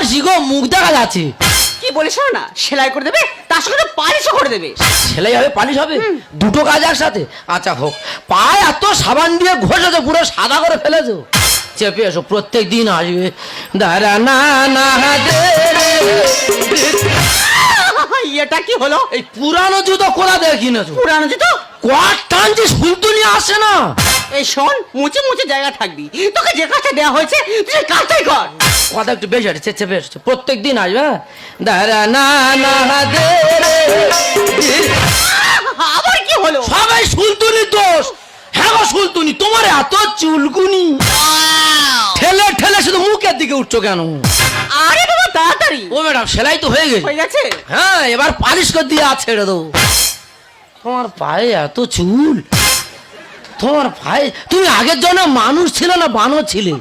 পারছি গো, মুখ দেখা যাচ্ছে। কি বলিস না, সেলাই করে দেবে, তার সঙ্গে পালিশও করে দেবে। সেলাই হবে, পালিশ হবে, দুটো কাজ একসাথে। আচ্ছা হোক, পায়ে এত সাবান দিয়ে ঘষেছো, পুরো সাদা করে ফেলেছো। চেপে এসো, প্রত্যেক দিন আসবে। দাঁড়া না না দে রে। এটা কি হলো? এই পুরানো জুতো কোথা দিয়ে কিনেছো? পুরানো জুতো? কোয়ার টানছি, সুলতুনি আসে না। এই শোন, মুচে মুচে জায়গা থাকবি, তোকে যে কাজটা দেওয়া হয়েছে তুই সেই কাজটাই কর। কথা একটু বেশি আছে, চেপে এসছো, প্রত্যেক দিন আসবে। দাঁড়া না না দে রে। আবার কি হলো? সবাই সুলতুনি দোষ। হ্যাঁ গো সুলতুনি, তোমার এত চুলকুনি, ঠেলে ঠেলে শুধু মুখের দিকে উঠছো কেন? আরে বাবা তাড়াতাড়ি। ও ম্যাডাম, সেলাই তো হয়ে গেছে। হয়ে গেছে? হ্যাঁ, এবার পালিশ করে দিয়ে ছেড়ে দেবো। তোমার পায়ে এত চুল, তোমার পায়ে, তুমি আগের জন্য মানুষ ছিল না বানর ছিলে?